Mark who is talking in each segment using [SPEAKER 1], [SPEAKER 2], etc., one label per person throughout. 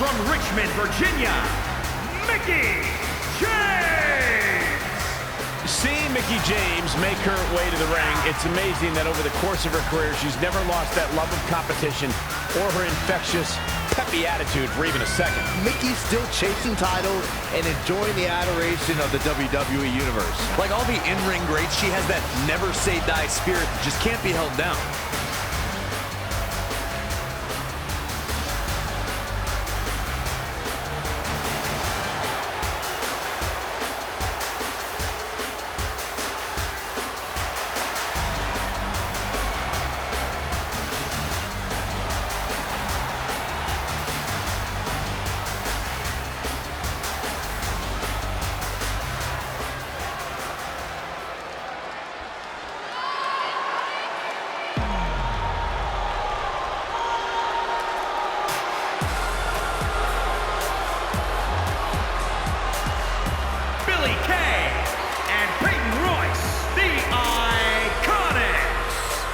[SPEAKER 1] from Richmond, Virginia, Mickie James!
[SPEAKER 2] Seeing Mickie James make her way to the ring, it's amazing that over the course of her career, she's never lost that love of competition or her infectious, peppy attitude for even a second.
[SPEAKER 3] Mickie's still chasing titles and enjoying the adoration of the WWE Universe.
[SPEAKER 4] Like all the in-ring greats, she has that never-say-die spirit that just can't be held down.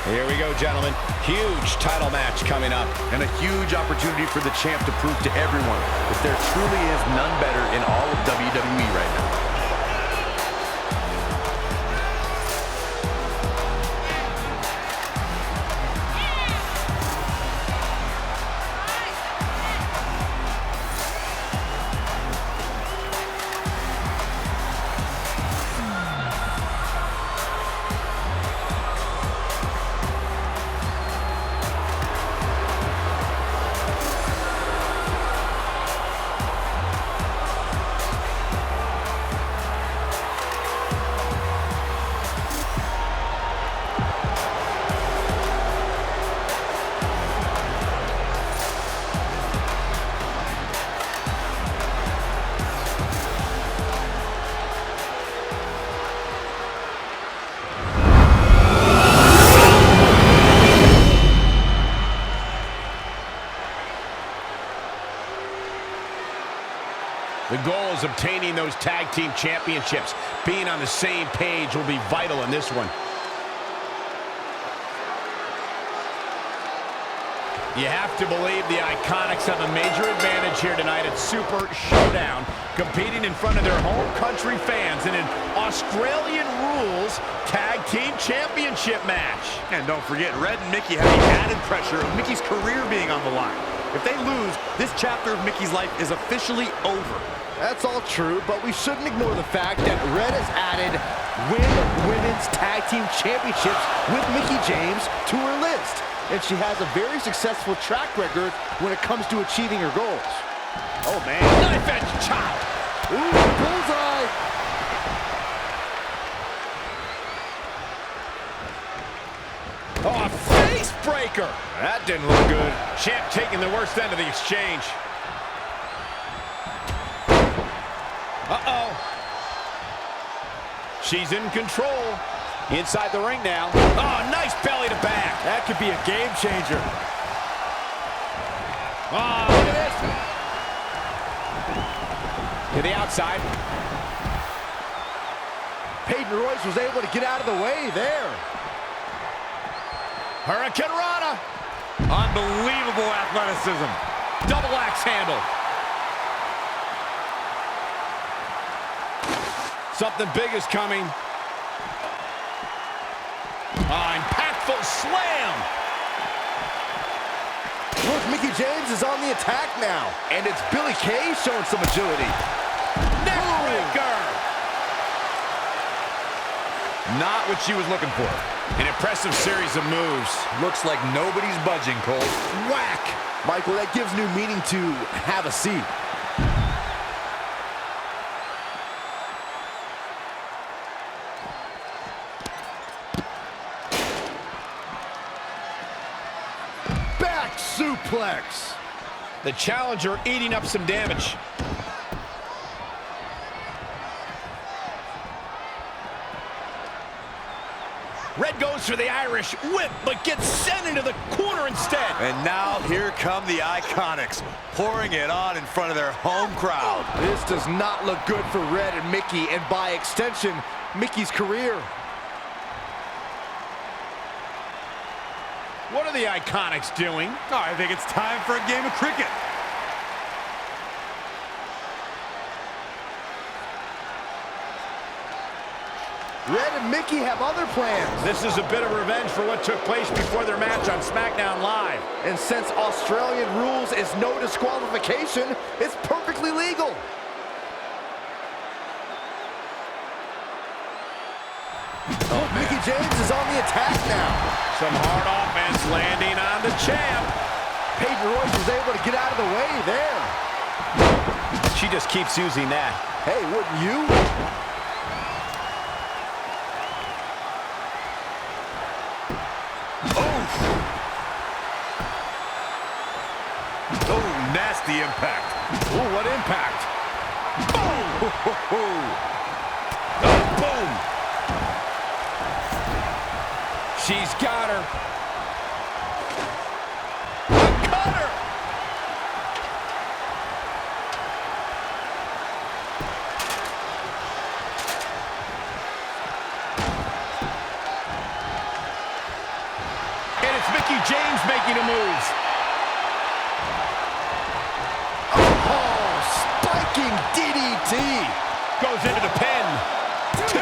[SPEAKER 2] Here we go, gentlemen. Huge title match coming up.
[SPEAKER 4] And a huge opportunity for the champ to prove to everyone that there truly is none better in all of WWE right now.
[SPEAKER 2] The goal is obtaining those tag team championships. Being on the same page will be vital in this one. You have to believe the Iconics have a major advantage here tonight at Super Showdown, competing in front of their home country fans in an Australian Rules Tag Team Championship match.
[SPEAKER 4] And don't forget, Red and Mickie have the added pressure of Mickie's career being on the line. If they lose, this chapter of Mickie's life is officially over.
[SPEAKER 3] That's all true, but we shouldn't ignore the fact that Red has added Women's Tag Team Championships with Mickie James to her list. And she has a very successful track record when it comes to achieving her goals.
[SPEAKER 2] Oh, man. Knife edge chop.
[SPEAKER 3] Ooh, bullseye.
[SPEAKER 2] Oh, a face breaker. That didn't look good. Champ taking the worst end of the exchange. Uh-oh. She's in control. Inside the ring now. Oh, nice belly to back.
[SPEAKER 3] That could be a game changer.
[SPEAKER 2] Oh, look at this. To the outside.
[SPEAKER 3] Peyton Royce was able to get out of the way there.
[SPEAKER 2] Hurricane Rana.
[SPEAKER 4] Unbelievable athleticism.
[SPEAKER 2] Double axe handle. Something big is coming. Impactful slam.
[SPEAKER 3] Look, Mickie James is on the attack now. And it's Billie Kay showing some agility.
[SPEAKER 2] Neckbreaker.
[SPEAKER 4] Not what she was looking for.
[SPEAKER 2] An impressive series of moves.
[SPEAKER 4] Looks like nobody's budging, Cole.
[SPEAKER 2] Whack.
[SPEAKER 3] Michael, that gives new meaning to have a seat. Back suplex.
[SPEAKER 2] The challenger eating up some damage. Red goes for the Irish whip, but gets sent into the corner instead.
[SPEAKER 4] And now here come the Iconics, pouring it on in front of their home crowd.
[SPEAKER 3] This does not look good for Red and Mickie, and by extension, Mickie's career.
[SPEAKER 2] What are the Iconics doing?
[SPEAKER 4] Oh, I think it's time for a game of cricket.
[SPEAKER 3] Red and Mickey have other plans.
[SPEAKER 2] This is a bit of revenge for what took place before their match on SmackDown Live.
[SPEAKER 3] And since Australian rules is no disqualification, it's perfectly legal. Oh, Mickey James is on the attack now.
[SPEAKER 2] Some hard offense landing on the champ.
[SPEAKER 3] Peyton Royce was able to get out of the way there.
[SPEAKER 2] She just keeps using that.
[SPEAKER 3] Hey, wouldn't you?
[SPEAKER 4] Oh, nasty impact.
[SPEAKER 2] Ooh, what impact.
[SPEAKER 4] Boom! Oh, boom!
[SPEAKER 2] She's got her.
[SPEAKER 3] Got her!
[SPEAKER 2] And it's Mickey James making a move.
[SPEAKER 3] Oh, spiking DDT.
[SPEAKER 2] Goes into the pin. 2.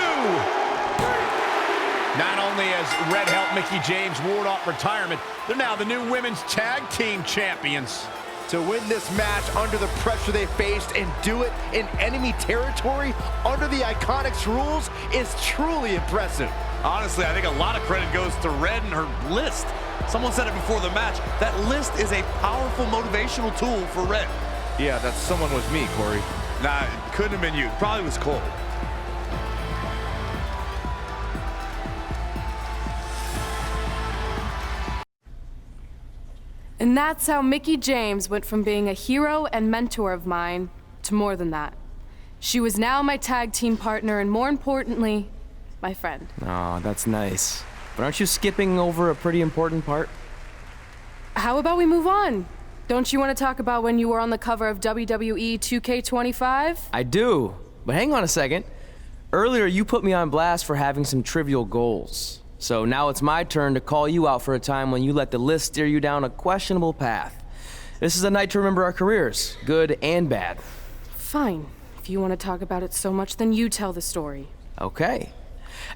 [SPEAKER 2] Not only has Red helped Mickey James ward off retirement, they're now the new women's tag team champions.
[SPEAKER 3] To win this match under the pressure they faced and do it in enemy territory under the Iconics rules is truly impressive.
[SPEAKER 4] Honestly, I think a lot of credit goes to Red and her list. Someone said it before the match. That list is a powerful motivational tool for Red.
[SPEAKER 3] Yeah, that someone was me, Corey.
[SPEAKER 4] Nah, it couldn't have been you. It probably was Cole.
[SPEAKER 5] And that's how Mickey James went from being a hero and mentor of mine to more than that. She was now my tag team partner and, more importantly, my friend.
[SPEAKER 6] Aw, that's nice. But aren't you skipping over a pretty important part?
[SPEAKER 5] How about we move on? Don't you want to talk about when you were on the cover of WWE 2K25?
[SPEAKER 6] I do, but hang on a second. Earlier, you put me on blast for having some trivial goals. So now it's my turn to call you out for a time when you let the list steer you down a questionable path. This is a night to remember our careers, good and bad.
[SPEAKER 5] Fine. If you want to talk about it so much, then you tell the story.
[SPEAKER 6] Okay.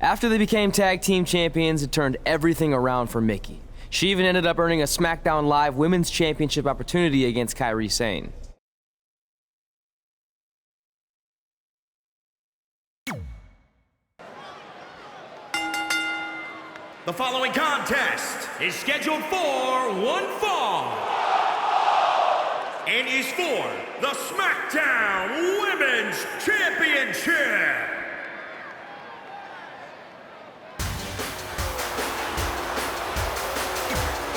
[SPEAKER 6] After they became tag team champions, it turned everything around for Mickey. She even ended up earning a SmackDown Live Women's Championship opportunity against Kairi Sane.
[SPEAKER 1] The following contest is scheduled for one fall and is for the SmackDown Women's Championship.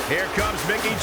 [SPEAKER 2] Here comes Mickey.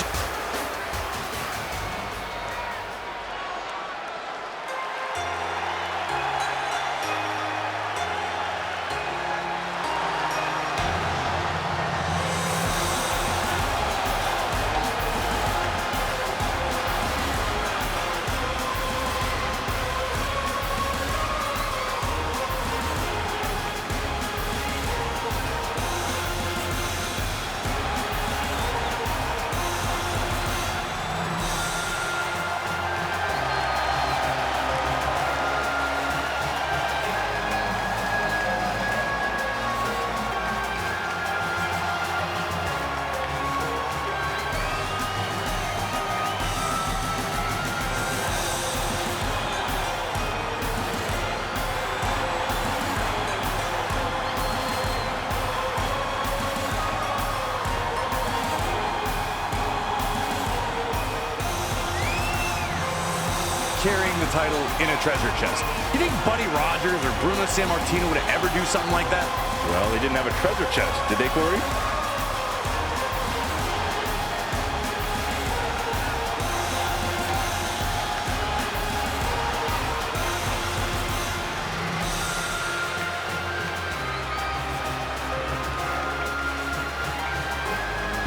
[SPEAKER 4] Carrying the title in a treasure chest. You think Buddy Rogers or Bruno Sammartino would ever do something like that?
[SPEAKER 2] Well, they didn't have a treasure chest, did they, Corey?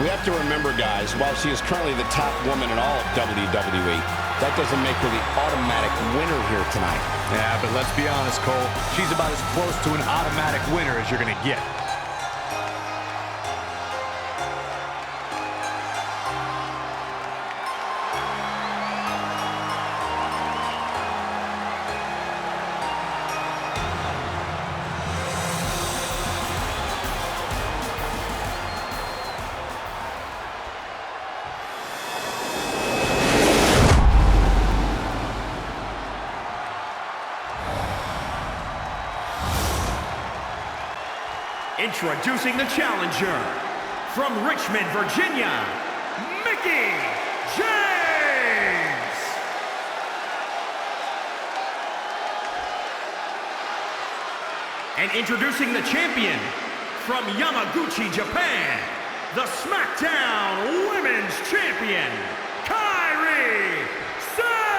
[SPEAKER 2] We have to remember, guys, while she is currently the top woman in all of WWE, that doesn't make her the automatic winner here tonight.
[SPEAKER 4] Yeah, but let's be honest, Cole. She's about as close to an automatic winner as you're going to get.
[SPEAKER 1] Introducing the challenger, from Richmond, Virginia, Mickie James! And introducing the champion, from Yamaguchi, Japan, the SmackDown Women's Champion, Kairi Sane!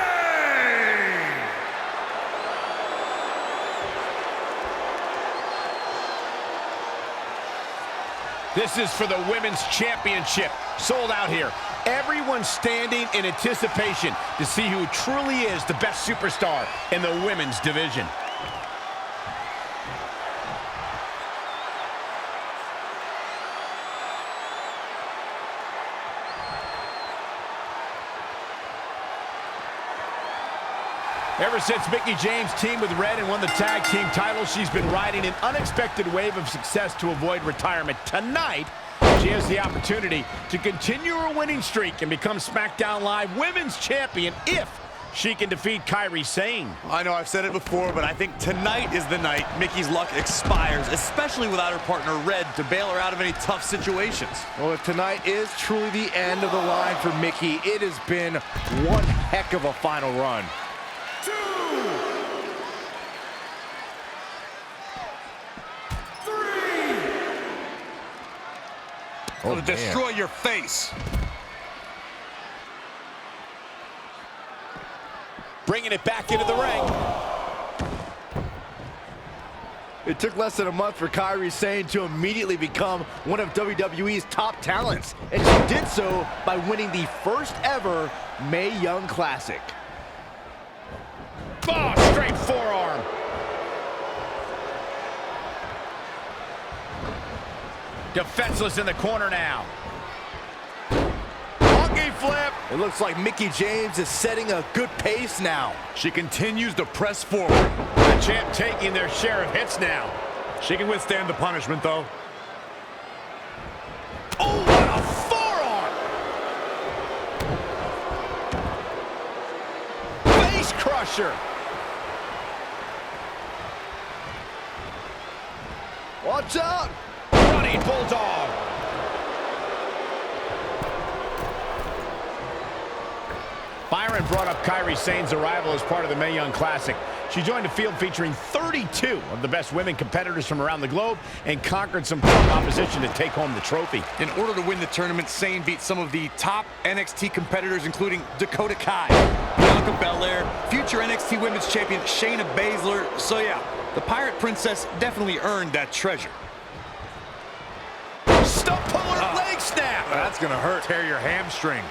[SPEAKER 2] This is for the Women's Championship. Sold out here. Everyone's standing in anticipation to see who truly is the best superstar in the women's division. Ever since Mickie James teamed with Red and won the tag team title, she's been riding an unexpected wave of success to avoid retirement. Tonight, she has the opportunity to continue her winning streak and become SmackDown Live Women's Champion if she can defeat Kairi Sane.
[SPEAKER 4] I know I've said it before, but I think tonight is the night Mickie's luck expires, especially without her partner Red to bail her out of any tough situations.
[SPEAKER 3] Well, if tonight is truly the end of the line for Mickie, it has been one heck of a final run.
[SPEAKER 4] It'll destroy your face.
[SPEAKER 2] Bringing it back into the ring.
[SPEAKER 3] It took less than a month for Kairi Sane to immediately become one of WWE's top talents, and she did so by winning the first ever Mae Young Classic.
[SPEAKER 2] Oh, straight forearm. Defenseless in the corner now.
[SPEAKER 4] Monkey flip.
[SPEAKER 3] It looks like Mickie James is setting a good pace now.
[SPEAKER 4] She continues to press forward.
[SPEAKER 2] The champ taking their share of hits now.
[SPEAKER 4] She can withstand the punishment, though.
[SPEAKER 2] Oh, what a forearm! Face crusher.
[SPEAKER 3] Watch out!
[SPEAKER 2] Running bulldog. Byron brought up Kairi Sane's arrival as part of the Mae Young Classic. She joined a field featuring 32 of the best women competitors from around the globe and conquered some tough opposition to take home the trophy.
[SPEAKER 4] In order to win the tournament, Sane beat some of the top NXT competitors, including Dakota Kai, Bianca Belair, future NXT Women's Champion Shayna Baszler. So yeah, the Pirate Princess definitely earned that treasure.
[SPEAKER 2] Stump puller leg snap.
[SPEAKER 4] That's gonna hurt. Tear your hamstring.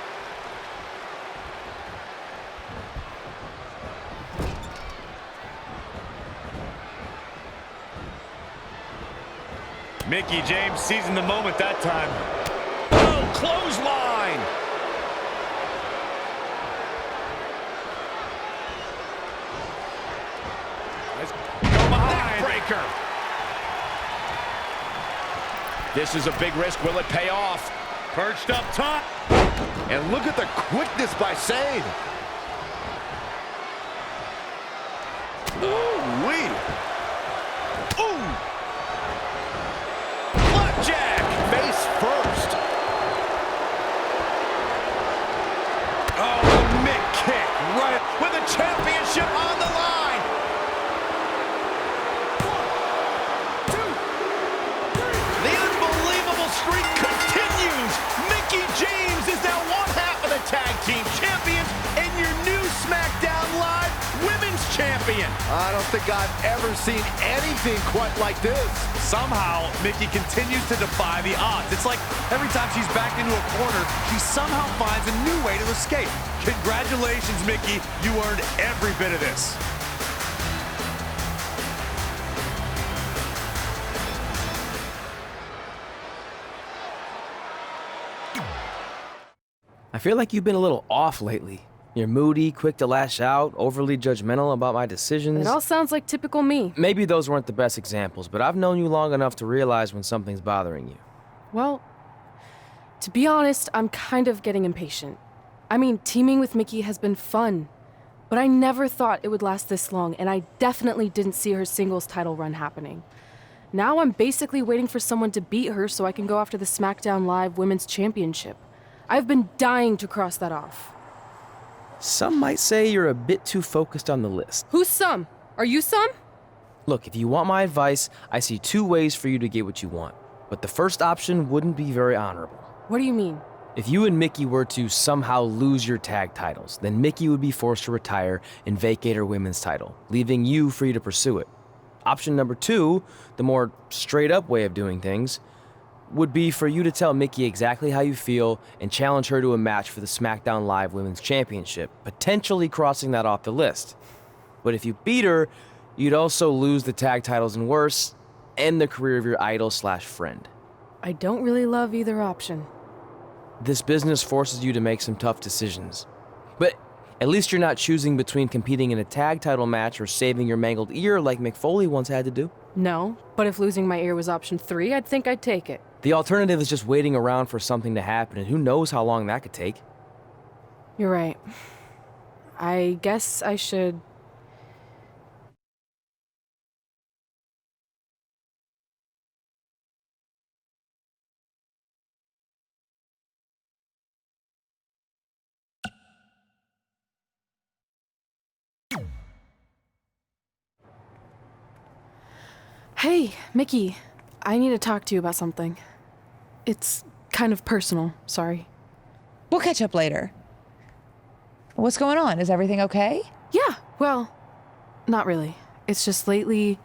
[SPEAKER 4] Mickie James seizing the moment that time.
[SPEAKER 2] Oh, clothesline.
[SPEAKER 4] Go behind.
[SPEAKER 2] Neckbreaker. This is a big risk. Will it pay off?
[SPEAKER 4] Perched up top.
[SPEAKER 3] And look at the quickness by Sane.
[SPEAKER 2] Ooh-wee. Ooh. Flapjack.
[SPEAKER 3] Face first.
[SPEAKER 2] Oh, the mid kick. Right with the championship on the line. 1, 2, 3. The unbelievable streak continues. Mickie James is now one half of the tag team champions and your new SmackDown Live Women's Champion.
[SPEAKER 3] I don't think I've ever seen anything quite like this.
[SPEAKER 4] Somehow, Mickie continues to defy the odds. It's like every time she's backed into a corner, she somehow finds a new way to escape. Congratulations, Mickie. You earned every bit of this.
[SPEAKER 6] I feel like you've been a little off lately. You're moody, quick to lash out, overly judgmental about my decisions.
[SPEAKER 5] It all sounds like typical me.
[SPEAKER 6] Maybe those weren't the best examples, but I've known you long enough to realize when something's bothering you.
[SPEAKER 5] Well, to be honest, I'm kind of getting impatient. I mean, teaming with Mickie has been fun, but I never thought it would last this long, and I definitely didn't see her singles title run happening. Now I'm basically waiting for someone to beat her so I can go after the SmackDown Live Women's Championship. I've been dying to cross that off.
[SPEAKER 6] Some might say you're a bit too focused on the list.
[SPEAKER 5] Who's some? Are you some?
[SPEAKER 6] Look, if you want my advice, I see two ways for you to get what you want. But the first option wouldn't be very honorable.
[SPEAKER 5] What do you mean?
[SPEAKER 6] If you and Mickey were to somehow lose your tag titles, then Mickey would be forced to retire and vacate her women's title, leaving you free to pursue it. Option number two, the more straight-up way of doing things, would be for you to tell Mickey exactly how you feel and challenge her to a match for the SmackDown Live Women's Championship, potentially crossing that off the list. But if you beat her, you'd also lose the tag titles and worse, end the career of your idol/friend.
[SPEAKER 5] I don't really love either option.
[SPEAKER 6] This business forces you to make some tough decisions. But at least you're not choosing between competing in a tag title match or saving your mangled ear like Mick Foley once had to do.
[SPEAKER 5] No, but if losing my ear was option 3, I'd think I'd take it.
[SPEAKER 6] The alternative is just waiting around for something to happen, and who knows how long that could take.
[SPEAKER 5] You're right. I guess I should... Hey, Mickey. I need to talk to you about something. It's kind of personal, sorry.
[SPEAKER 7] We'll catch up later. What's going on? Is everything okay?
[SPEAKER 5] Yeah, well, not really. It's just lately...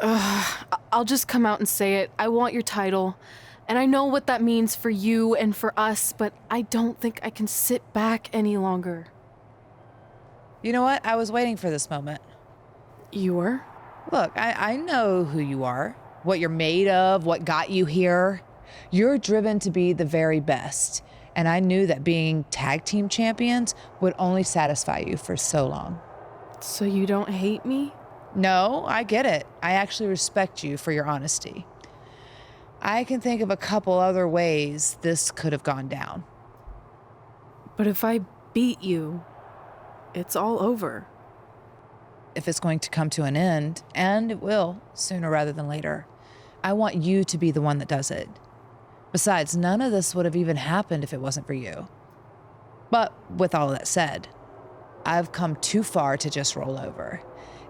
[SPEAKER 5] I'll just come out and say it. I want your title. And I know what that means for you and for us, but I don't think I can sit back any longer.
[SPEAKER 7] You know what? I was waiting for this moment.
[SPEAKER 5] You were?
[SPEAKER 7] Look, I know who you are, what you're made of, what got you here. You're driven to be the very best. And I knew that being tag team champions would only satisfy you for so long.
[SPEAKER 5] So you don't hate me?
[SPEAKER 7] No, I get it. I actually respect you for your honesty. I can think of a couple other ways this could have gone down.
[SPEAKER 5] But if I beat you, it's all over.
[SPEAKER 7] If it's going to come to an end, and it will, sooner rather than later, I want you to be the one that does it. Besides, none of this would have even happened if it wasn't for you. But with all that said, I've come too far to just roll over.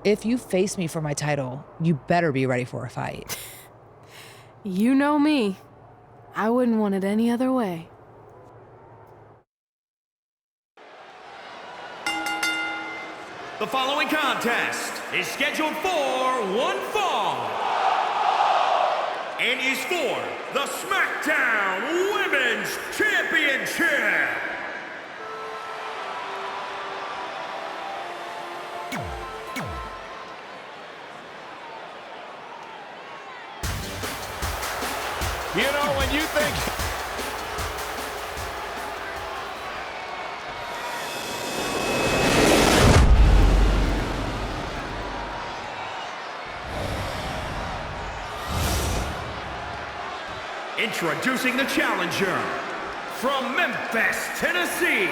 [SPEAKER 7] If you face me for my title, you better be ready for a fight.
[SPEAKER 5] You know me. I wouldn't want it any other way.
[SPEAKER 1] The following contest is scheduled for one fall and is for the SmackDown Women's Championship.
[SPEAKER 2] You know, when you think...
[SPEAKER 1] Introducing the challenger from Memphis, Tennessee,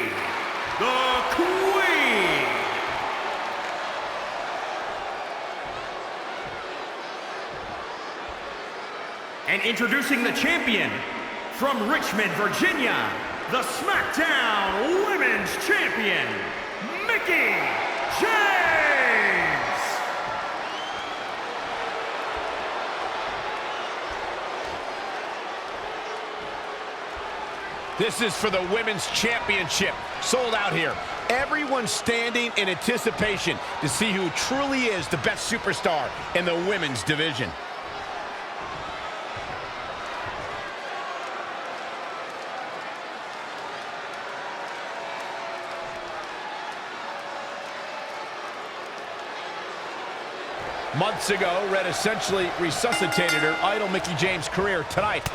[SPEAKER 1] the Queen. And introducing the champion from Richmond, Virginia, the SmackDown Women's Champion, Mickie James.
[SPEAKER 2] This is for the Women's Championship. Sold out here. Everyone's standing in anticipation to see who truly is the best superstar in the women's division. Months ago, Red essentially resuscitated her idol Mickie James' career. Tonight,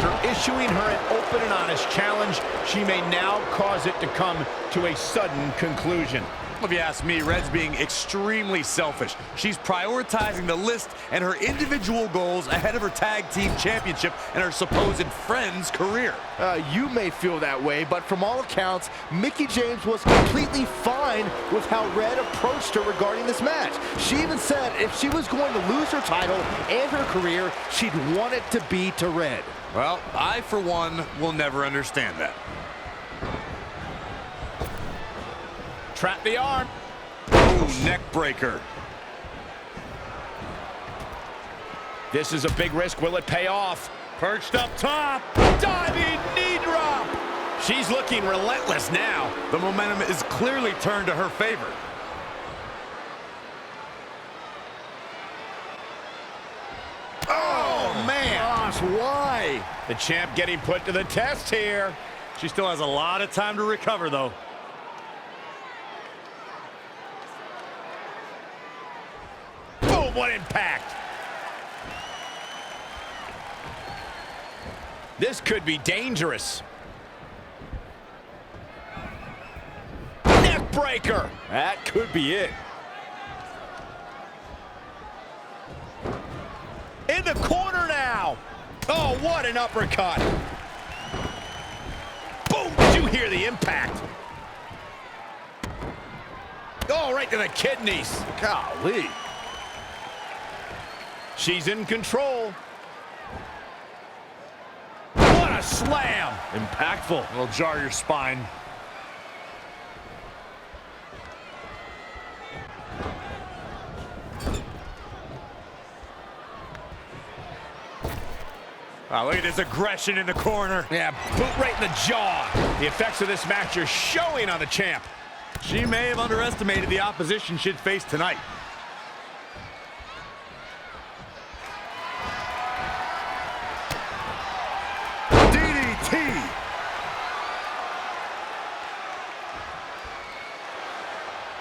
[SPEAKER 2] After issuing her an open and honest challenge, she may now cause it to come to a sudden conclusion.
[SPEAKER 4] If you ask me, Red's being extremely selfish. She's prioritizing the list and her individual goals ahead of her tag team championship and her supposed friend's career.
[SPEAKER 3] You may feel that way, but from all accounts, Mickie James was completely fine with how Red approached her regarding this match. She even said if she was going to lose her title and her career, she'd want it to be to Red.
[SPEAKER 4] Well, I, for one, will never understand that.
[SPEAKER 2] Trap the arm.
[SPEAKER 4] Ooh, neck breaker.
[SPEAKER 2] This is a big risk. Will it pay off?
[SPEAKER 4] Perched up top.
[SPEAKER 2] Diving knee drop. She's looking relentless now.
[SPEAKER 4] The momentum is clearly turned to her favor.
[SPEAKER 2] Oh, man.
[SPEAKER 3] Gosh, why?
[SPEAKER 2] The champ getting put to the test here.
[SPEAKER 4] She still has a lot of time to recover, though.
[SPEAKER 2] Boom, what impact. This could be dangerous. Neck breaker.
[SPEAKER 3] That could be it.
[SPEAKER 2] In the corner now. Oh, what an uppercut. Boom, did you hear the impact? Oh, right to the kidneys.
[SPEAKER 3] Golly.
[SPEAKER 2] She's in control. What a slam.
[SPEAKER 4] Impactful. It'll jar your spine. Wow, look at this aggression in the corner.
[SPEAKER 2] Yeah, boot right in the jaw. The effects of this match are showing on the champ.
[SPEAKER 4] She may have underestimated the opposition she'd face tonight. DDT.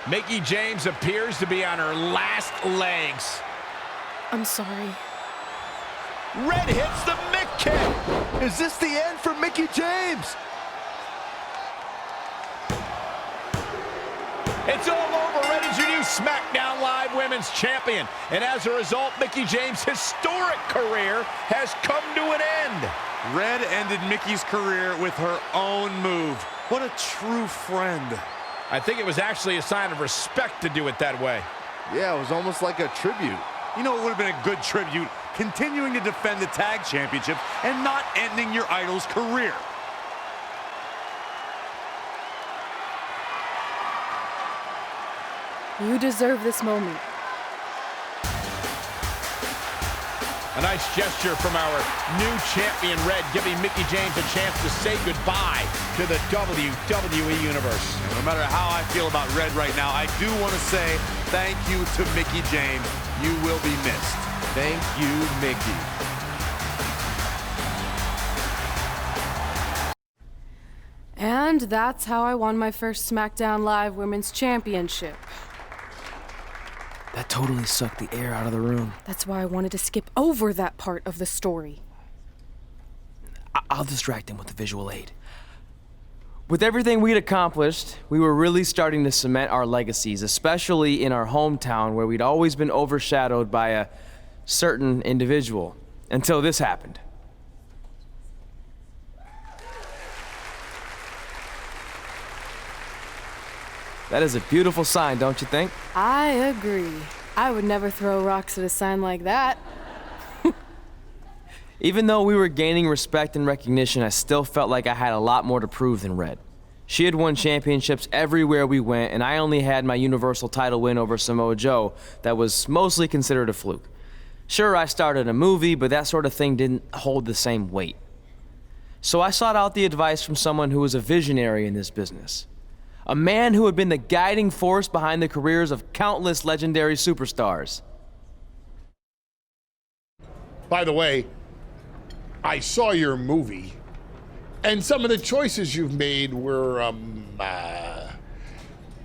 [SPEAKER 2] Mickie James appears to be on her last legs.
[SPEAKER 5] I'm sorry.
[SPEAKER 2] Red hits the Mick kick.
[SPEAKER 3] Is this the end for Mickie James?
[SPEAKER 2] It's all over. Red is your new SmackDown Live Women's Champion. And as a result, Mickie James' historic career has come to an end.
[SPEAKER 4] Red ended Mickie's career with her own move. What a true friend.
[SPEAKER 2] I think it was actually a sign of respect to do it that way.
[SPEAKER 3] Yeah, it was almost like a tribute.
[SPEAKER 4] You know, it would have been a good tribute, continuing to defend the tag championship and not ending your idol's career.
[SPEAKER 5] You deserve this moment.
[SPEAKER 2] A nice gesture from our new champion, Red, giving Mickie James a chance to say goodbye to the WWE Universe.
[SPEAKER 4] No matter how I feel about Red right now, I do want to say thank you to Mickie James. You will be missed.
[SPEAKER 3] Thank you, Mickie.
[SPEAKER 5] And that's how I won my first SmackDown Live Women's Championship.
[SPEAKER 6] That totally sucked the air out of the room.
[SPEAKER 5] That's why I wanted to skip over that part of the story.
[SPEAKER 6] I'll distract him with the visual aid. With everything we'd accomplished, we were really starting to cement our legacies, especially in our hometown where we'd always been overshadowed by a certain individual, until this happened. That is a beautiful sign, don't you think?
[SPEAKER 5] I agree. I would never throw rocks at a sign like that.
[SPEAKER 6] Even though we were gaining respect and recognition, I still felt like I had a lot more to prove than Red. She had won championships everywhere we went, and I only had my Universal title win over Samoa Joe that was mostly considered a fluke. Sure, I started a movie, but that sort of thing didn't hold the same weight. So I sought out the advice from someone who was a visionary in this business. A man who had been the guiding force behind the careers of countless legendary superstars.
[SPEAKER 8] By the way, I saw your movie, and some of the choices you've made were,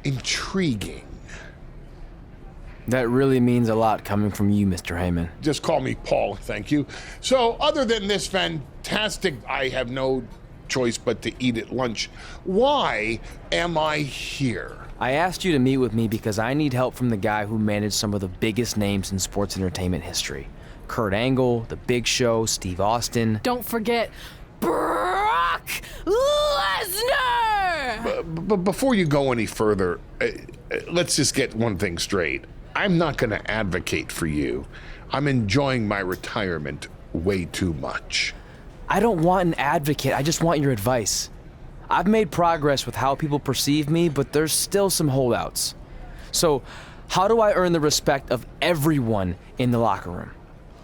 [SPEAKER 8] intriguing.
[SPEAKER 6] That really means a lot coming from you, Mr. Heyman.
[SPEAKER 8] Just call me Paul, thank you. So, other than this fantastic, I have no choice but to eat at lunch, why am I here?
[SPEAKER 6] I asked you to meet with me because I need help from the guy who managed some of the biggest names in sports entertainment history. Kurt Angle, The Big Show, Steve Austin.
[SPEAKER 5] Don't forget Brock Lesnar!
[SPEAKER 8] But before you go any further, let's just get one thing straight. I'm not going to advocate for you. I'm enjoying my retirement way too much.
[SPEAKER 6] I don't want an advocate, I just want your advice. I've made progress with how people perceive me, but there's still some holdouts. So, how do I earn the respect of everyone in the locker room?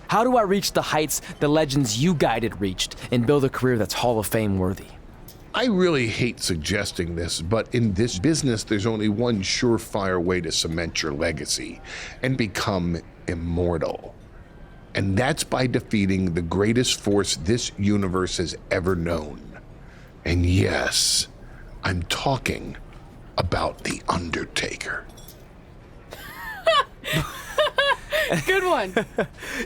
[SPEAKER 6] How do I reach the heights the legends you guided reached and build a career that's Hall of Fame worthy?
[SPEAKER 8] I really hate suggesting this, but in this business, there's only one surefire way to cement your legacy and become immortal. And that's by defeating the greatest force this universe has ever known. And yes, I'm talking about The Undertaker.
[SPEAKER 5] Good one.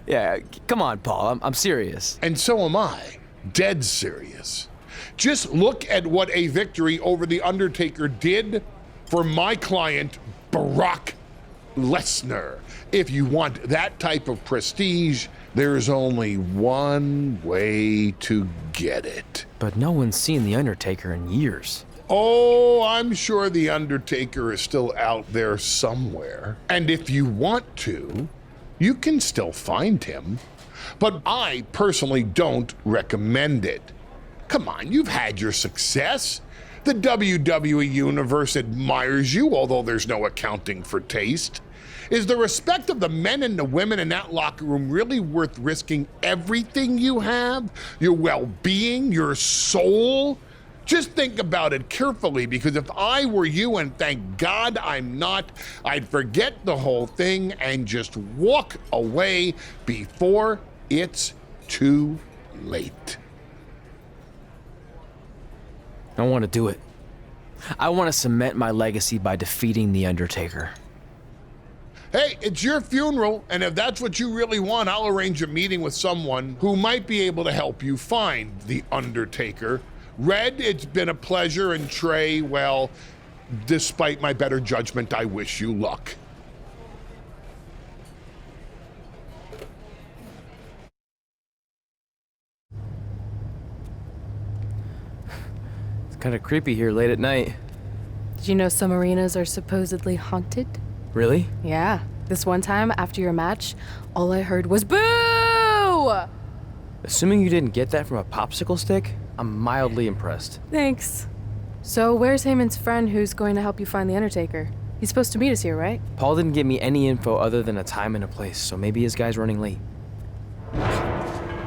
[SPEAKER 6] Yeah, come on, Paul, I'm serious.
[SPEAKER 8] And so am I, dead serious. Just look at what a victory over The Undertaker did for my client, Brock Lesnar. If you want that type of prestige, there's only one way to get it.
[SPEAKER 6] But no one's seen The Undertaker in years.
[SPEAKER 8] Oh, I'm sure The Undertaker is still out there somewhere. And if you want to, you can still find him. But I personally don't recommend it. Come on, you've had your success. The WWE Universe admires you, although there's no accounting for taste. Is the respect of the men and the women in that locker room really worth risking everything you have? Your well-being, your soul? Just think about it carefully, because if I were you, and thank God I'm not, I'd forget the whole thing and just walk away before it's too late.
[SPEAKER 6] I want to do it. I want to cement my legacy by defeating The Undertaker.
[SPEAKER 8] Hey, it's your funeral, and if that's what you really want, I'll arrange a meeting with someone who might be able to help you find The Undertaker. Red, it's been a pleasure, and Trey, well, despite my better judgment, I wish you luck.
[SPEAKER 6] It's kind of creepy here late at night.
[SPEAKER 5] Did you know some arenas are supposedly haunted?
[SPEAKER 6] Really?
[SPEAKER 5] Yeah. This one time, after your match, all I heard was boo!
[SPEAKER 6] Assuming you didn't get that from a popsicle stick, I'm mildly impressed.
[SPEAKER 5] Thanks. So where's Heyman's friend who's going to help you find The Undertaker? He's supposed to meet us here, right?
[SPEAKER 6] Paul didn't give me any info other than a time and a place, so maybe his guy's running late.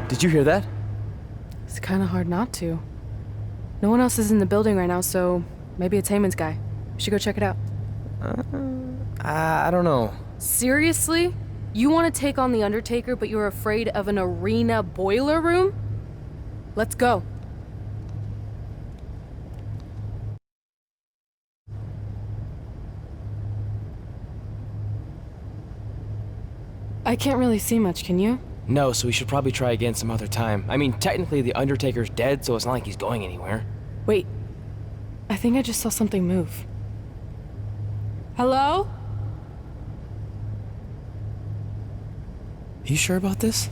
[SPEAKER 6] Did you hear that?
[SPEAKER 5] It's kind of hard not to. No one else is in the building right now, so maybe it's Heyman's guy. We should go check it out.
[SPEAKER 6] I don't know.
[SPEAKER 5] Seriously? You want to take on The Undertaker, but you're afraid of an arena boiler room? Let's go. I can't really see much, can you?
[SPEAKER 6] No, so we should probably try again some other time. I mean, technically The Undertaker's dead, so it's not like he's going anywhere.
[SPEAKER 5] Wait. I think I just saw something move. Hello?
[SPEAKER 6] You sure about this?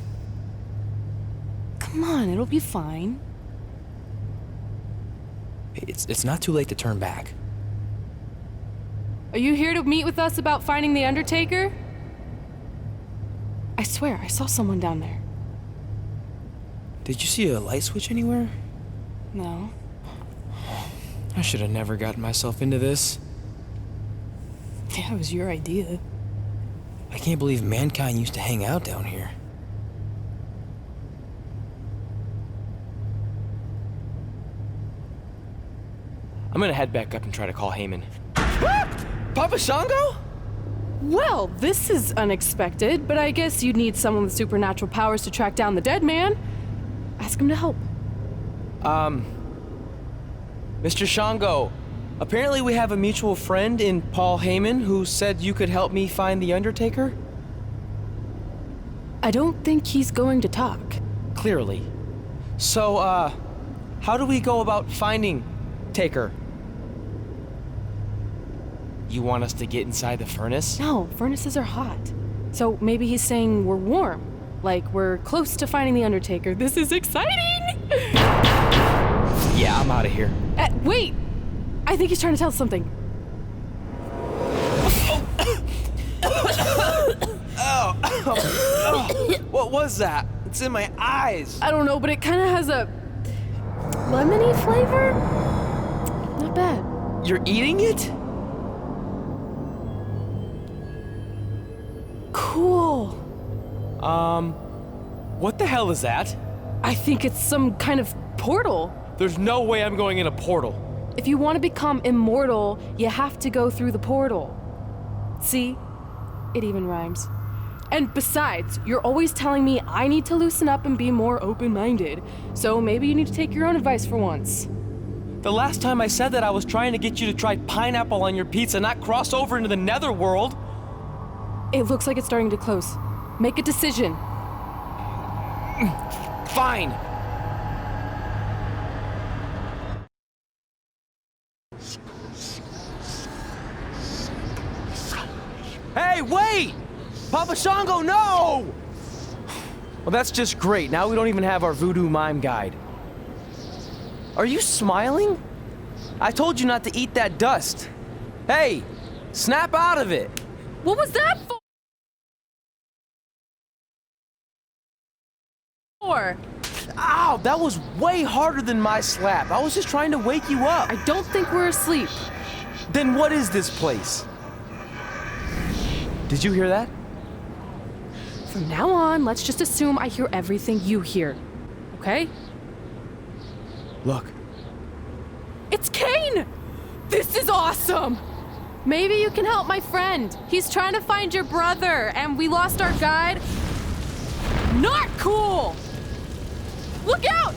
[SPEAKER 5] Come on, it'll be fine.
[SPEAKER 6] It's not too late to turn back.
[SPEAKER 5] Are you here to meet with us about finding The Undertaker? I swear, I saw someone down there.
[SPEAKER 6] Did you see a light switch anywhere?
[SPEAKER 5] No.
[SPEAKER 6] I should have never gotten myself into this.
[SPEAKER 5] Yeah, it was your idea.
[SPEAKER 6] I can't believe mankind used to hang out down here. I'm gonna head back up and try to call Heyman. Papa Shango?
[SPEAKER 5] Well, this is unexpected, but I guess you'd need someone with supernatural powers to track down the dead man. Ask him to help.
[SPEAKER 6] Mr. Shango, Apparently we have a mutual friend in Paul Heyman who said you could help me find the Undertaker?
[SPEAKER 5] I don't think he's going to talk.
[SPEAKER 6] Clearly. So, how do we go about finding Taker? You want us to get inside the furnace?
[SPEAKER 5] No, furnaces are hot. So maybe he's saying we're warm. Like we're close to finding the Undertaker. This is exciting!
[SPEAKER 6] Yeah, I'm out of here.
[SPEAKER 5] Wait! I think he's trying to tell us something.
[SPEAKER 6] What was that? It's in my eyes.
[SPEAKER 5] I don't know, but it kind of has a lemony flavor? Not bad.
[SPEAKER 6] You're eating it?
[SPEAKER 5] Cool.
[SPEAKER 6] What the hell is that?
[SPEAKER 5] I think it's some kind of portal.
[SPEAKER 6] There's no way I'm going in a portal.
[SPEAKER 5] If you want to become immortal, you have to go through the portal. See? It even rhymes. And besides, you're always telling me I need to loosen up and be more open-minded. So maybe you need to take your own advice for once.
[SPEAKER 6] The last time I said that I was trying to get you to try pineapple on your pizza, not cross over into the netherworld.
[SPEAKER 5] It looks like it's starting to close. Make a decision.
[SPEAKER 6] Fine. Hey, wait! Papa Shango, no! Well, that's just great. Now we don't even have our voodoo mime guide. Are you smiling? I told you not to eat that dust. Hey, snap out of it.
[SPEAKER 5] What was that for?
[SPEAKER 6] Ow, that was way harder than my slap. I was just trying to wake you up.
[SPEAKER 5] I don't think we're asleep.
[SPEAKER 6] Then what is this place? Did you hear that?
[SPEAKER 5] From now on, let's just assume I hear everything you hear. Okay?
[SPEAKER 6] Look.
[SPEAKER 5] It's Kane! This is awesome! Maybe you can help my friend. He's trying to find your brother, and we lost our guide. Not cool! Look out!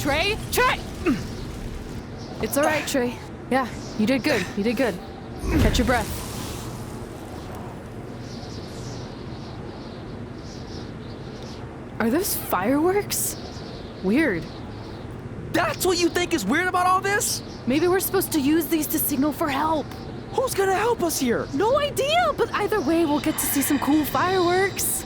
[SPEAKER 5] Trey! Trey! It's all right, Trey. Yeah, you did good. You did good. Catch your breath. Are those fireworks? Weird.
[SPEAKER 6] That's what you think is weird about all this?
[SPEAKER 5] Maybe we're supposed to use these to signal for help.
[SPEAKER 6] Who's gonna help us here?
[SPEAKER 5] No idea, but either way, we'll get to see some cool fireworks.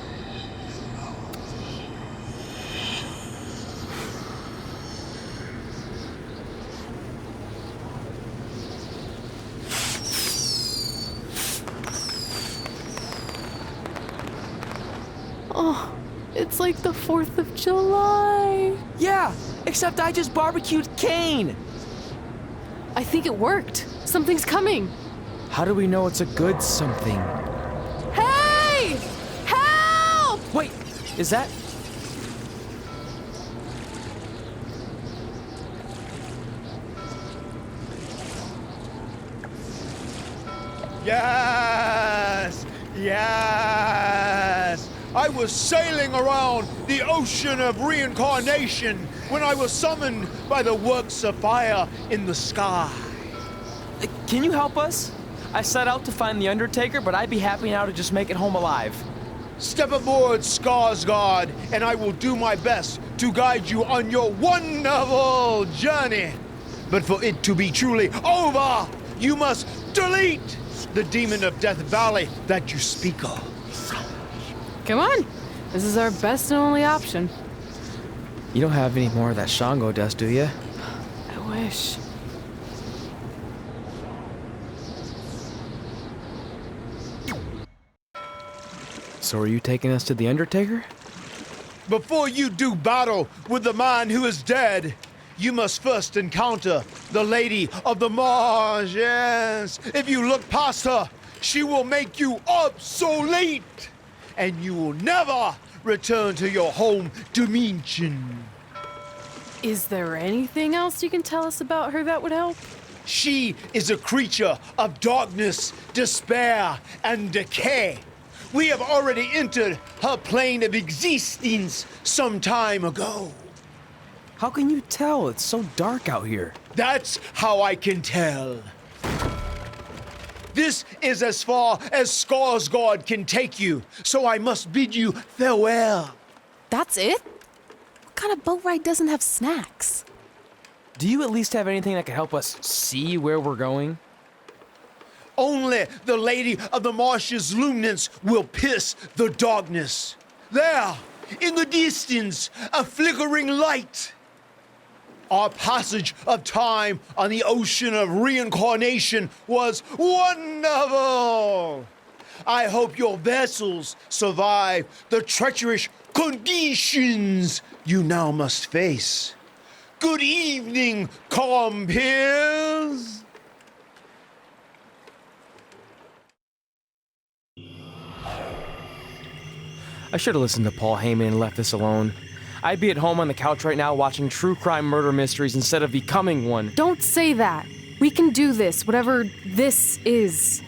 [SPEAKER 5] Oh, it's like the 4th of July.
[SPEAKER 6] Yeah, except I just barbecued Kane.
[SPEAKER 5] I think it worked. Something's coming.
[SPEAKER 6] How do we know it's a good something?
[SPEAKER 5] Hey! Help!
[SPEAKER 6] Wait, is that?
[SPEAKER 9] Yes! Yes! I was sailing around the ocean of reincarnation when I was summoned by the works of fire in the sky.
[SPEAKER 6] Can you help us? I set out to find the Undertaker, but I'd be happy now to just make it home alive.
[SPEAKER 9] Step aboard, Skarsgård, and I will do my best to guide you on your wonderful journey. But for it to be truly over, you must delete the demon of Death Valley that you speak of.
[SPEAKER 5] Come on. This is our best and only option.
[SPEAKER 6] You don't have any more of that Shango dust, do you?
[SPEAKER 5] I wish.
[SPEAKER 6] So are you taking us to the Undertaker?
[SPEAKER 9] Before you do battle with the man who is dead, you must first encounter the Lady of the Marsh. Yes. If you look past her, she will make you obsolete, and you will never return to your home dimension.
[SPEAKER 5] Is there anything else you can tell us about her that would help?
[SPEAKER 9] She is a creature of darkness, despair, and decay. We have already entered her plane of existence some time ago.
[SPEAKER 6] How can you tell? It's so dark out here.
[SPEAKER 9] That's how I can tell. This is as far as Skarsgård can take you, so I must bid you farewell.
[SPEAKER 5] That's it? What kind of boat ride doesn't have snacks?
[SPEAKER 6] Do you at least have anything that can help us see where we're going?
[SPEAKER 9] Only the Lady of the Marsh's luminance will pierce the darkness. There, in the distance, a flickering light. Our passage of time on the ocean of reincarnation was wonderful. I hope your vessels survive the treacherous conditions you now must face. Good evening, compeers.
[SPEAKER 6] I should have listened to Paul Heyman and left this alone. I'd be at home on the couch right now watching true crime murder mysteries instead of becoming one.
[SPEAKER 5] Don't say that. We can do this, whatever this is.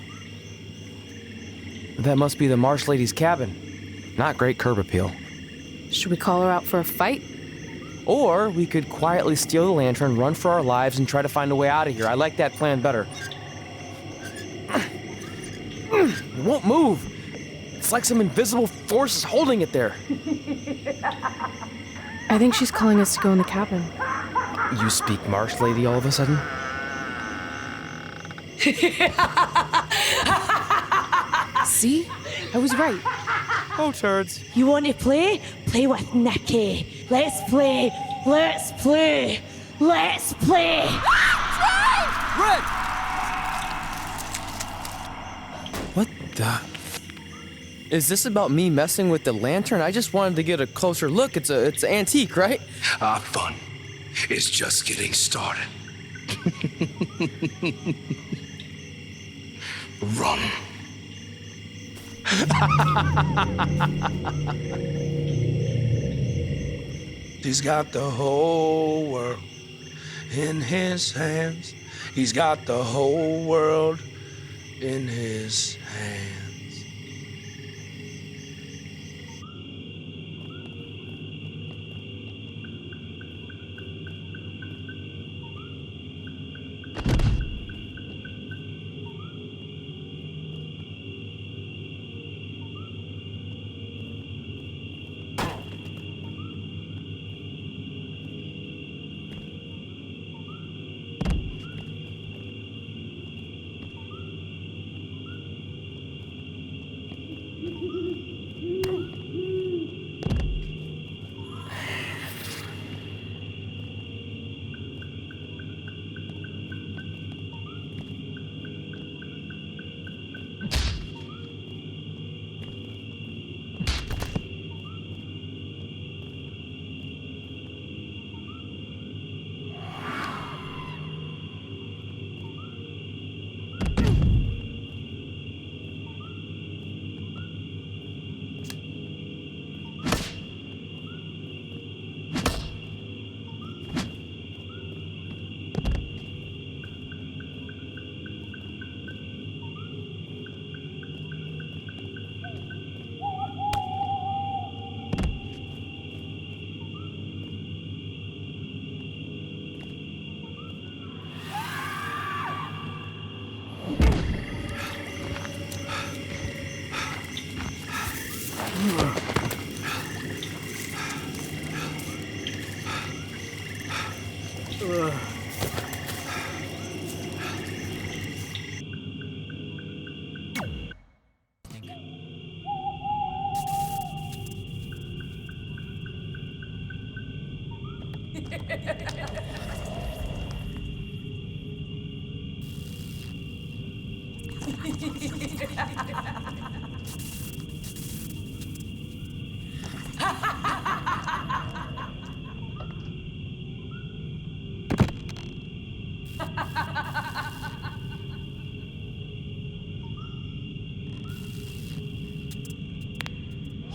[SPEAKER 6] That must be the Marsh Lady's cabin. Not great curb appeal.
[SPEAKER 5] Should we call her out for a fight?
[SPEAKER 6] Or we could quietly steal the lantern, run for our lives, and try to find a way out of here. I like that plan better. It won't move. It's like some invisible force is holding it there.
[SPEAKER 5] I think she's calling us to go in the cabin.
[SPEAKER 6] You speak Marsh Lady all of a sudden?
[SPEAKER 5] See? I was right.
[SPEAKER 6] Oh, turds.
[SPEAKER 10] You want to play? Play with Nikki. Let's play. Let's play. Let's play.
[SPEAKER 6] Red! What the? Is this about me messing with the lantern? I just wanted to get a closer look. It's antique, right?
[SPEAKER 11] Our fun is just getting started. Run. He's got the whole world in his hands. He's got the whole world in his hands.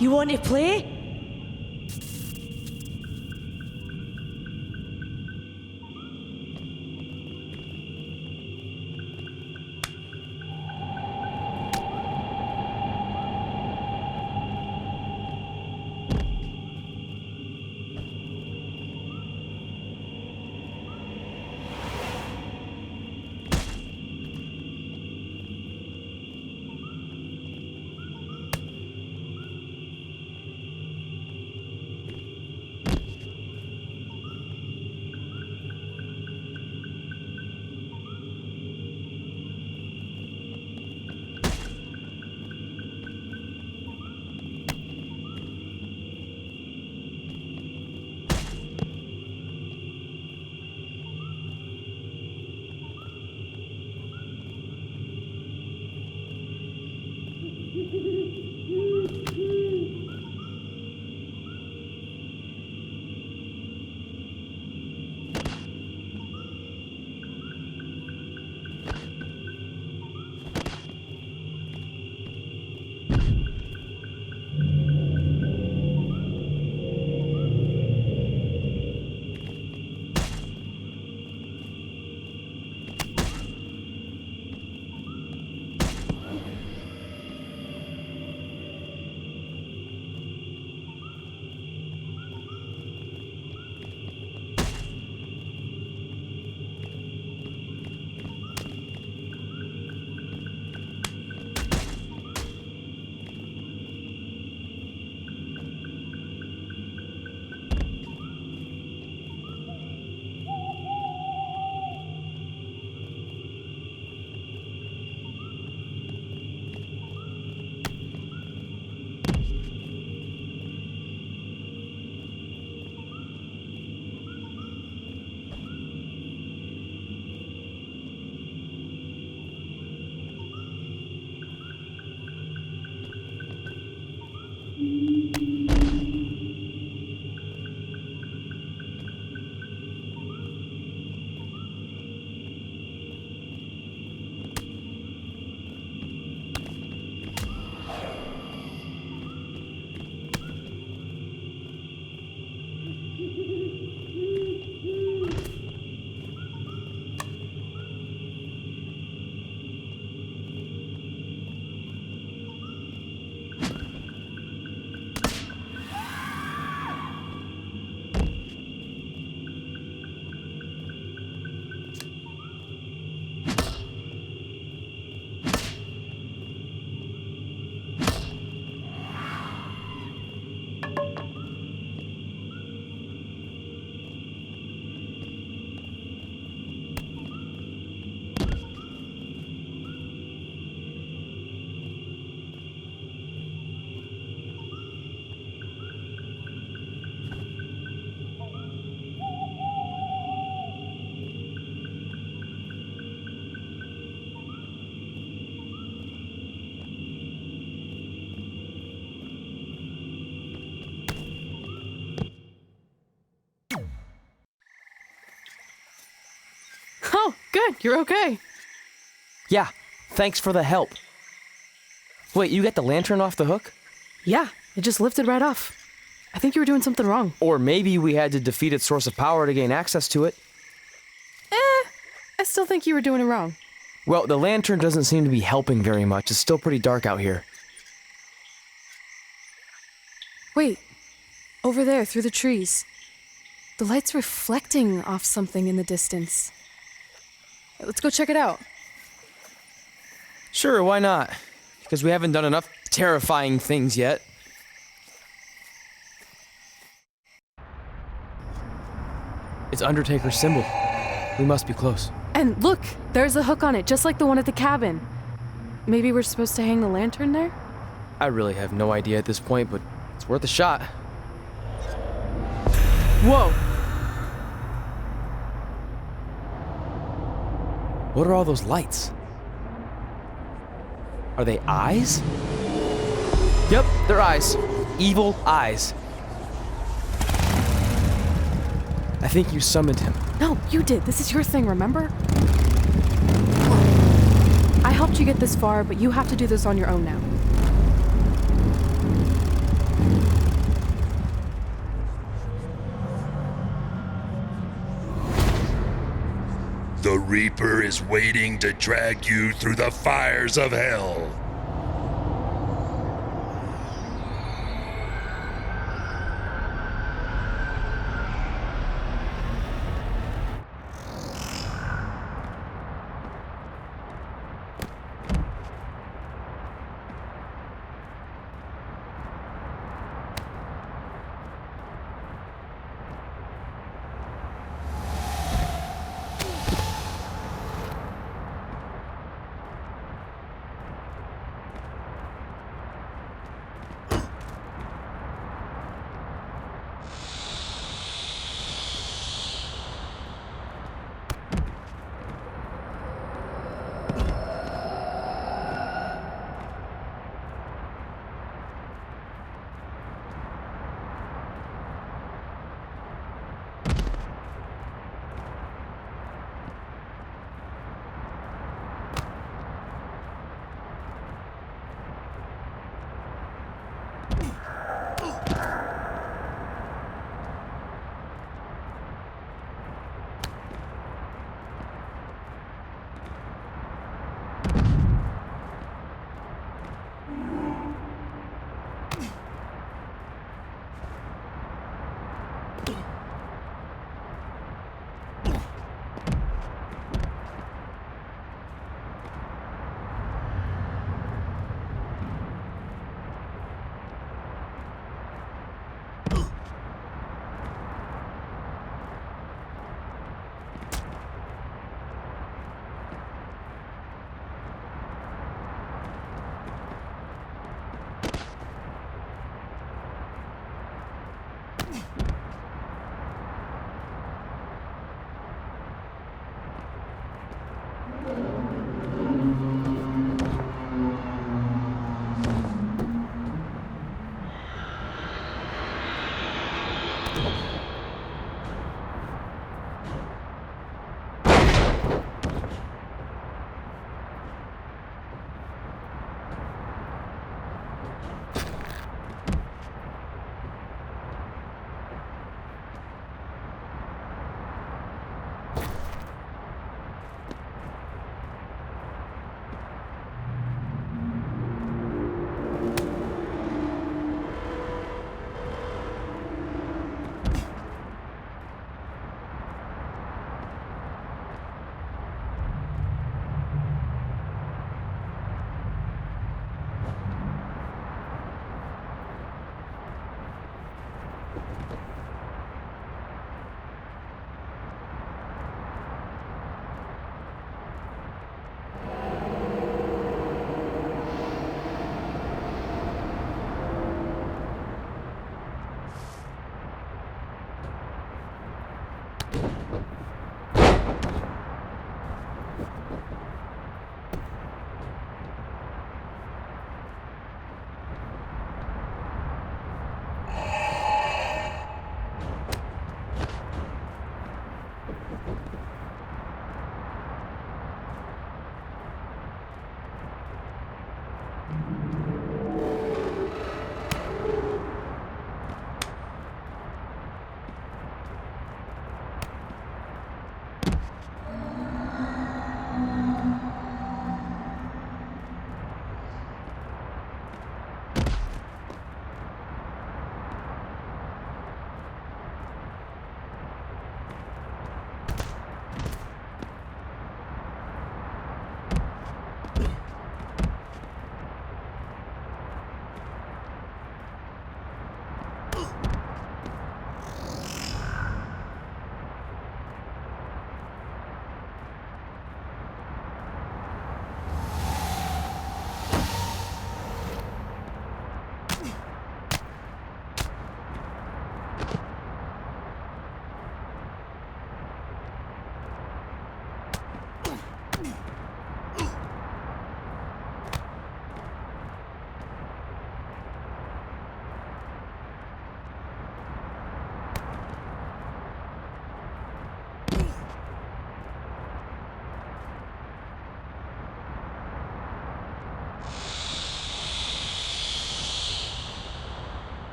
[SPEAKER 10] You want to play?
[SPEAKER 5] Oh, good. You're okay.
[SPEAKER 6] Yeah, thanks for the help. Wait, you got the lantern off the hook?
[SPEAKER 5] Yeah, it just lifted right off. I think you were doing something wrong.
[SPEAKER 6] Or maybe we had to defeat its source of power to gain access to it.
[SPEAKER 5] I still think you were doing it wrong.
[SPEAKER 6] Well, the lantern doesn't seem to be helping very much. It's still pretty dark out here.
[SPEAKER 5] Wait, over there, through the trees. The light's reflecting off something in the distance. Let's go check it out.
[SPEAKER 6] Sure, why not? Because we haven't done enough terrifying things yet. It's Undertaker's symbol. We must be close.
[SPEAKER 5] And look, there's a hook on it, just like the one at the cabin. Maybe we're supposed to hang the lantern there?
[SPEAKER 6] I really have no idea at this point, but it's worth a shot. Whoa! What are all those lights? Are they eyes? Yep, they're eyes. Evil eyes. I think you summoned him.
[SPEAKER 5] No, you did. This is your thing, remember? I helped you get this far, but you have to do this on your own now.
[SPEAKER 12] The Reaper is waiting to drag you through the fires of hell.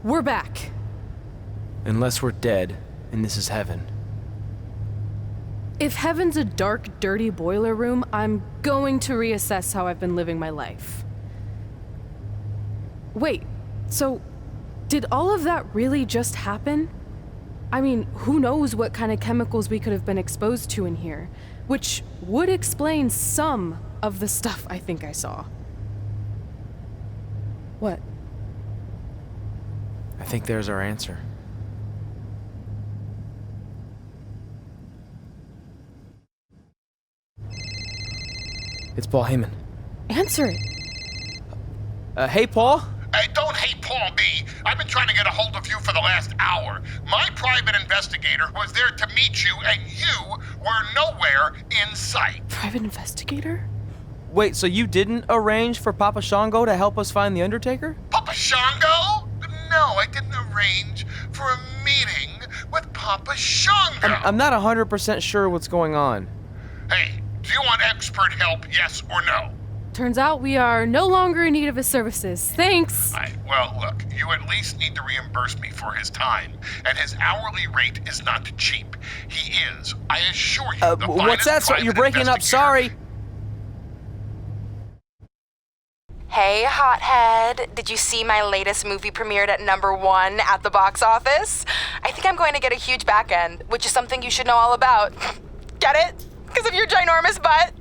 [SPEAKER 5] We're back.
[SPEAKER 6] Unless we're dead, and this is heaven.
[SPEAKER 5] If heaven's a dark, dirty boiler room, I'm going to reassess how I've been living my life. Wait, so did all of that really just happen? I mean, who knows what kind of chemicals we could have been exposed to in here, which would explain some of the stuff I think I saw. What?
[SPEAKER 6] I think there's our answer. It's Paul Heyman.
[SPEAKER 5] Answer it.
[SPEAKER 6] Hey, Paul?
[SPEAKER 8] Hey, don't hate Paul B. I've been trying to get a hold of you for the last hour. My private investigator was there to meet you, and you were nowhere in sight.
[SPEAKER 5] Private investigator?
[SPEAKER 6] Wait, so you didn't arrange for Papa Shango to help us find The Undertaker?
[SPEAKER 8] Papa Shango? No, I didn't arrange for a meeting with Papa Shango.
[SPEAKER 6] I'm not 100% sure what's going on.
[SPEAKER 8] Hey, do you want expert help, yes or no?
[SPEAKER 5] Turns out we are no longer in need of his services. Thanks.
[SPEAKER 8] Well, look, you at least need to reimburse me for his time, and his hourly rate is not cheap. He is, I assure you, the
[SPEAKER 6] what's that?
[SPEAKER 8] finest
[SPEAKER 6] You're breaking up,
[SPEAKER 8] investigator.
[SPEAKER 6] sorry.
[SPEAKER 13] Hey, hothead. Did you see my latest movie premiered at #1 at the box office? I think I'm going to get a huge back end, which is something you should know all about. Get it? Because of your ginormous butt?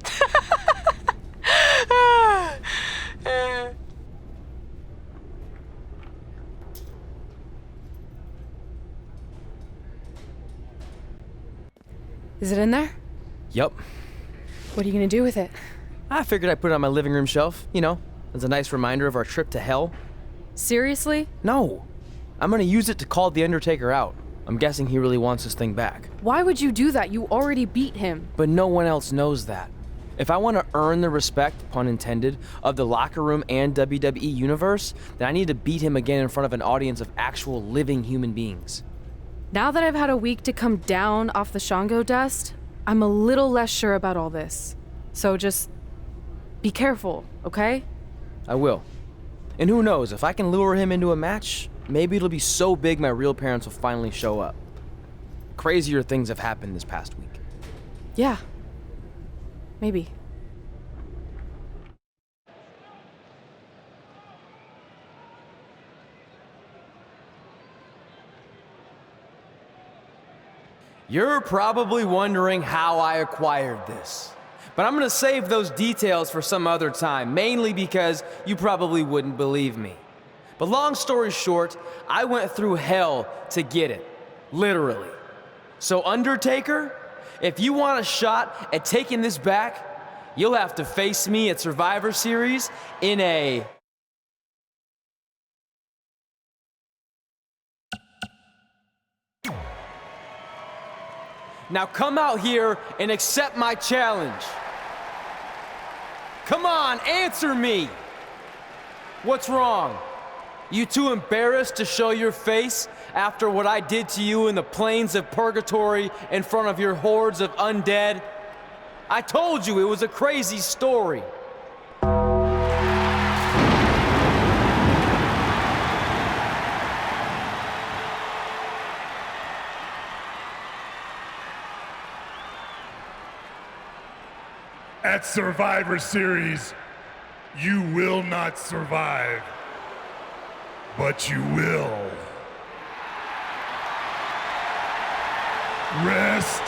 [SPEAKER 5] Is it in there?
[SPEAKER 6] Yup.
[SPEAKER 5] What are you gonna do with it?
[SPEAKER 6] I figured I'd put it on my living room shelf, you know, as a nice reminder of our trip to hell.
[SPEAKER 5] Seriously?
[SPEAKER 6] No. I'm gonna use it to call The Undertaker out. I'm guessing he really wants his thing back.
[SPEAKER 5] Why would you do that? You already beat him.
[SPEAKER 6] But no one else knows that. If I want to earn the respect, pun intended, of the locker room and WWE universe, then I need to beat him again in front of an audience of actual living human beings.
[SPEAKER 5] Now that I've had a week to come down off the Shango dust, I'm a little less sure about all this. So just be careful, okay?
[SPEAKER 6] I will. And who knows, if I can lure him into a match, maybe it'll be so big my real parents will finally show up. Crazier things have happened this past week.
[SPEAKER 5] Yeah. Maybe.
[SPEAKER 6] You're probably wondering how I acquired this. But I'm gonna save those details for some other time, mainly because you probably wouldn't believe me. But long story short, I went through hell to get it. Literally. So Undertaker, if you want a shot at taking this back, you'll have to face me at Survivor Series in a... Now come out here and accept my challenge. Come on, answer me. What's wrong? You too embarrassed to show your face after what I did to you in the plains of purgatory in front of your hordes of undead? I told you it was a crazy story.
[SPEAKER 12] At Survivor Series, you will not survive, but you will. Rest